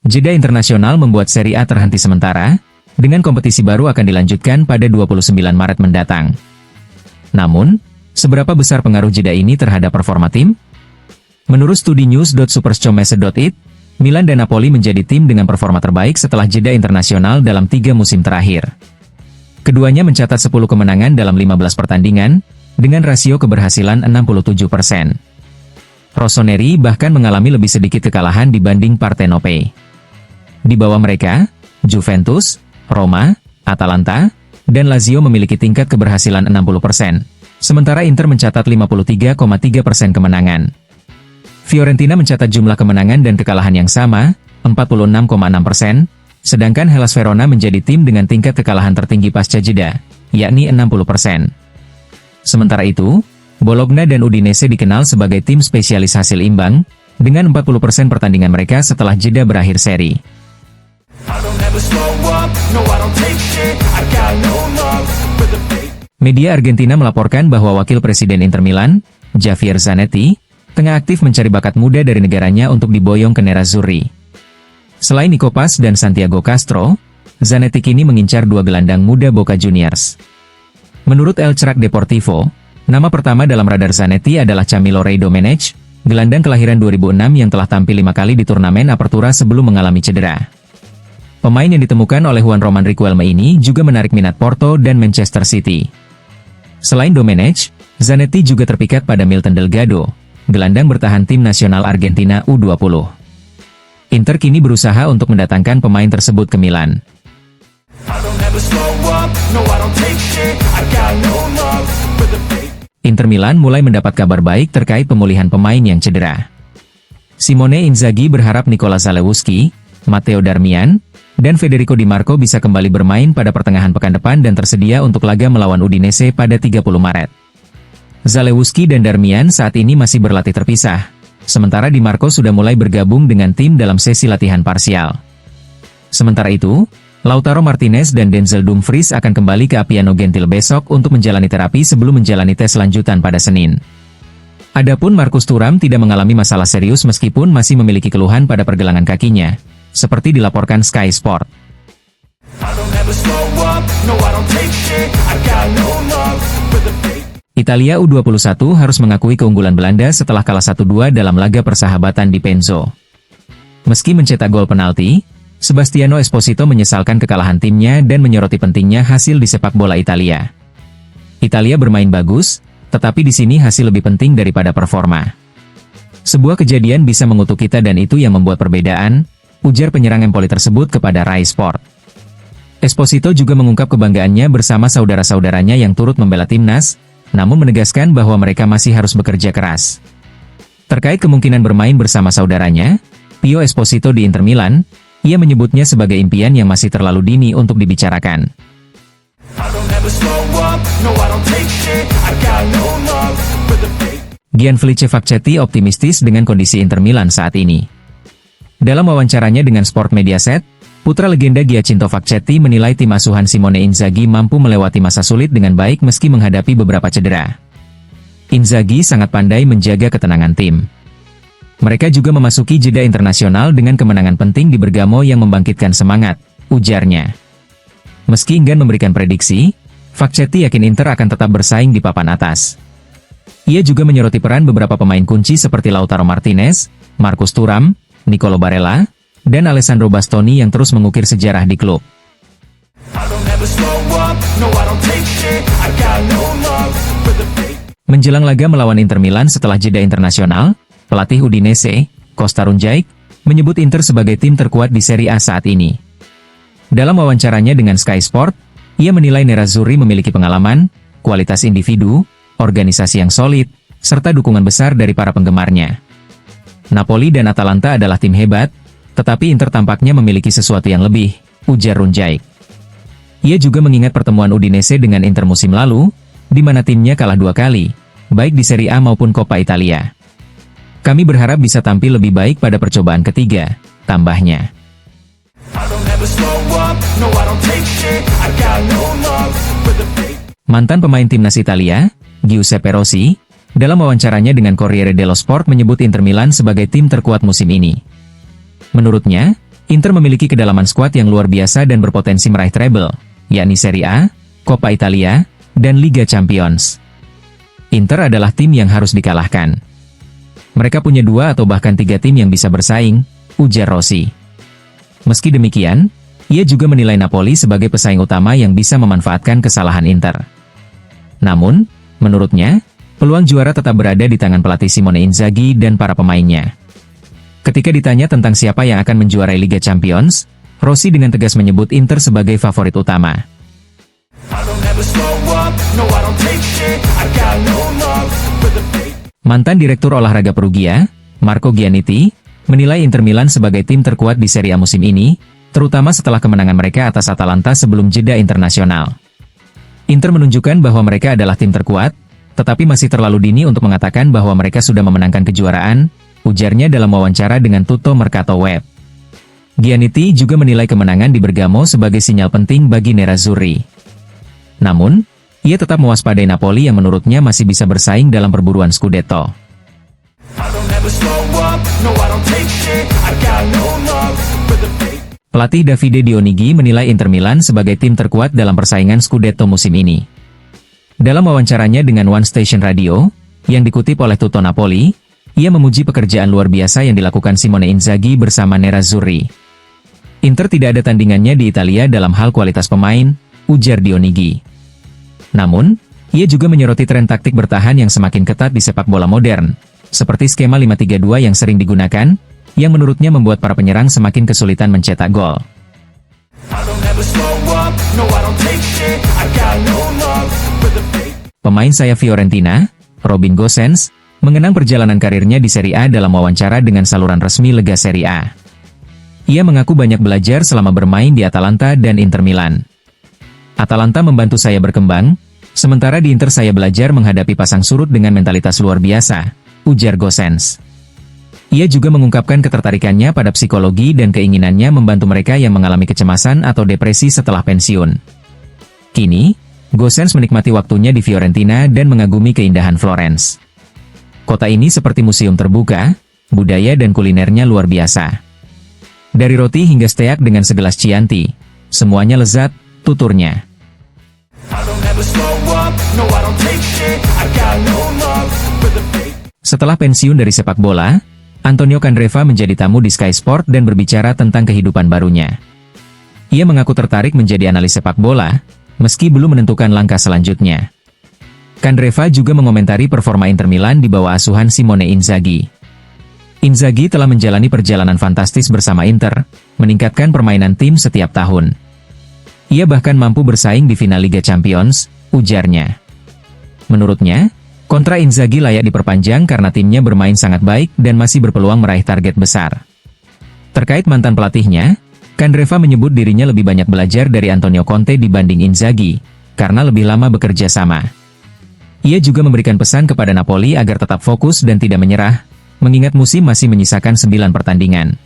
Jeda internasional membuat Serie A terhenti sementara, dengan kompetisi baru akan dilanjutkan pada 29 Maret mendatang. Namun, seberapa besar pengaruh jeda ini terhadap performa tim? Menurut studi news.superscomese.it, Milan dan Napoli menjadi tim dengan performa terbaik setelah jeda internasional dalam 3 musim terakhir. Keduanya mencatat 10 kemenangan dalam 15 pertandingan, dengan rasio keberhasilan 67%. Rossoneri bahkan mengalami lebih sedikit kekalahan dibanding Partenope. Di bawah mereka, Juventus, Roma, Atalanta, dan Lazio memiliki tingkat keberhasilan 60%, sementara Inter mencatat 53,3% kemenangan. Fiorentina mencatat jumlah kemenangan dan kekalahan yang sama, 46,6%, sedangkan Hellas Verona menjadi tim dengan tingkat kekalahan tertinggi pasca jeda, yakni 60%. Sementara itu, Bologna dan Udinese dikenal sebagai tim spesialis hasil imbang, dengan 40% pertandingan mereka setelah jeda berakhir seri. Media Argentina melaporkan bahwa wakil presiden Inter Milan, Javier Zanetti, tengah aktif mencari bakat muda dari negaranya untuk diboyong ke Nerazzurri. Selain Nico Paz dan Santiago Castro, Zanetti kini mengincar 2 gelandang muda Boca Juniors. Menurut El Charac Deportivo, nama pertama dalam radar Zanetti adalah Camilo Rey Domenech, gelandang kelahiran 2006 yang telah tampil 5 kali di turnamen Apertura sebelum mengalami cedera. Pemain yang ditemukan oleh Juan Roman Riquelme ini juga menarik minat Porto dan Manchester City. Selain Domenech, Zanetti juga terpikat pada Milton Delgado, gelandang bertahan tim nasional Argentina U20. Inter kini berusaha untuk mendatangkan pemain tersebut ke Milan. Inter Milan mulai mendapat kabar baik terkait pemulihan pemain yang cedera. Simone Inzaghi berharap Nicola Zalewski, Matteo Darmian, dan Federico Di Marco bisa kembali bermain pada pertengahan pekan depan dan tersedia untuk laga melawan Udinese pada 30 Maret. Zalewski dan Darmian saat ini masih berlatih terpisah, sementara Di Marco sudah mulai bergabung dengan tim dalam sesi latihan parsial. Sementara itu, Lautaro Martinez dan Denzel Dumfries akan kembali ke Appiano Gentile besok untuk menjalani terapi sebelum menjalani tes lanjutan pada Senin. Adapun Marcus Thuram tidak mengalami masalah serius meskipun masih memiliki keluhan pada pergelangan kakinya, seperti dilaporkan Sky Sport. Italia U21 harus mengakui keunggulan Belanda setelah kalah 1-2 dalam laga persahabatan di Penzo. Meski mencetak gol penalti, Sebastiano Esposito menyesalkan kekalahan timnya dan menyoroti pentingnya hasil di sepak bola Italia. Italia bermain bagus, tetapi di sini hasil lebih penting daripada performa. Sebuah kejadian bisa mengutuk kita dan itu yang membuat perbedaan, ujar penyerang Empoli tersebut kepada Rai Sport. Esposito juga mengungkap kebanggaannya bersama saudara-saudaranya yang turut membela timnas, namun menegaskan bahwa mereka masih harus bekerja keras. Terkait kemungkinan bermain bersama saudaranya, Pio Esposito di Inter Milan, ia menyebutnya sebagai impian yang masih terlalu dini untuk dibicarakan. Gianfelice Facchetti optimistis dengan kondisi Inter Milan saat ini. Dalam wawancaranya dengan Sport Mediaset, putra legenda Giacinto Facchetti menilai tim asuhan Simone Inzaghi mampu melewati masa sulit dengan baik meski menghadapi beberapa cedera. Inzaghi sangat pandai menjaga ketenangan tim. Mereka juga memasuki jeda internasional dengan kemenangan penting di Bergamo yang membangkitkan semangat, ujarnya. Meski enggan memberikan prediksi, Facchetti yakin Inter akan tetap bersaing di papan atas. Ia juga menyoroti peran beberapa pemain kunci seperti Lautaro Martinez, Marcus Thuram, Nicolo Barella, dan Alessandro Bastoni yang terus mengukir sejarah di klub. Menjelang laga melawan Inter Milan setelah jeda internasional, pelatih Udinese, Costa Runjaic, menyebut Inter sebagai tim terkuat di Serie A saat ini. Dalam wawancaranya dengan Sky Sport, ia menilai Nerazzurri memiliki pengalaman, kualitas individu, organisasi yang solid, serta dukungan besar dari para penggemarnya. Napoli dan Atalanta adalah tim hebat, tetapi Inter tampaknya memiliki sesuatu yang lebih, ujar Runjaic. Ia juga mengingat pertemuan Udinese dengan Inter musim lalu, di mana timnya kalah 2 kali, baik di Serie A maupun Coppa Italia. Kami berharap bisa tampil lebih baik pada percobaan ketiga, tambahnya. Mantan pemain timnas Italia, Giuseppe Rossi, dalam wawancaranya dengan Corriere dello Sport menyebut Inter Milan sebagai tim terkuat musim ini. Menurutnya, Inter memiliki kedalaman skuad yang luar biasa dan berpotensi meraih treble, yakni Serie A, Coppa Italia, dan Liga Champions. Inter adalah tim yang harus dikalahkan. Mereka punya 2 atau bahkan 3 tim yang bisa bersaing, ujar Rossi. Meski demikian, ia juga menilai Napoli sebagai pesaing utama yang bisa memanfaatkan kesalahan Inter. Namun, menurutnya, peluang juara tetap berada di tangan pelatih Simone Inzaghi dan para pemainnya. Ketika ditanya tentang siapa yang akan menjuarai Liga Champions, Rossi dengan tegas menyebut Inter sebagai favorit utama. Mantan Direktur Olahraga Perugia, Marco Gianniti, menilai Inter Milan sebagai tim terkuat di Serie A musim ini, terutama setelah kemenangan mereka atas Atalanta sebelum jeda internasional. Inter menunjukkan bahwa mereka adalah tim terkuat, tetapi masih terlalu dini untuk mengatakan bahwa mereka sudah memenangkan kejuaraan, ujarnya dalam wawancara dengan Tutto Mercato Web. Gianniti juga menilai kemenangan di Bergamo sebagai sinyal penting bagi Nerazzurri. Namun, ia tetap mewaspadai Napoli yang menurutnya masih bisa bersaing dalam perburuan Scudetto. Pelatih Davide Dionigi menilai Inter Milan sebagai tim terkuat dalam persaingan Scudetto musim ini. Dalam wawancaranya dengan One Station Radio, yang dikutip oleh Tutto Napoli, ia memuji pekerjaan luar biasa yang dilakukan Simone Inzaghi bersama Nerazzurri. Inter tidak ada tandingannya di Italia dalam hal kualitas pemain, ujar Dionigi. Namun, ia juga menyoroti tren taktik bertahan yang semakin ketat di sepak bola modern, seperti skema 5-3-2 yang sering digunakan, yang menurutnya membuat para penyerang semakin kesulitan mencetak gol. Pemain sayap Fiorentina, Robin Gosens, mengenang perjalanan karirnya di Serie A dalam wawancara dengan saluran resmi Lega Serie A. Ia mengaku banyak belajar selama bermain di Atalanta dan Inter Milan. Atalanta membantu saya berkembang, sementara di Inter saya belajar menghadapi pasang surut dengan mentalitas luar biasa, ujar Gosens. Ia juga mengungkapkan ketertarikannya pada psikologi dan keinginannya membantu mereka yang mengalami kecemasan atau depresi setelah pensiun. Kini, Gosens menikmati waktunya di Fiorentina dan mengagumi keindahan Florence. Kota ini seperti museum terbuka, budaya dan kulinernya luar biasa. Dari roti hingga steak dengan segelas Chianti, semuanya lezat, tuturnya. Setelah pensiun dari sepak bola, Antonio Candreva menjadi tamu di Sky Sport dan berbicara tentang kehidupan barunya. Ia mengaku tertarik menjadi analis sepak bola, meski belum menentukan langkah selanjutnya. Candreva juga mengomentari performa Inter Milan di bawah asuhan Simone Inzaghi. Inzaghi telah menjalani perjalanan fantastis bersama Inter, meningkatkan permainan tim setiap tahun. Ia bahkan mampu bersaing di final Liga Champions, ujarnya. Menurutnya, kontrak Inzaghi layak diperpanjang karena timnya bermain sangat baik dan masih berpeluang meraih target besar. Terkait mantan pelatihnya, Candreva menyebut dirinya lebih banyak belajar dari Antonio Conte dibanding Inzaghi, karena lebih lama bekerja sama. Ia juga memberikan pesan kepada Napoli agar tetap fokus dan tidak menyerah, mengingat musim masih menyisakan 9 pertandingan.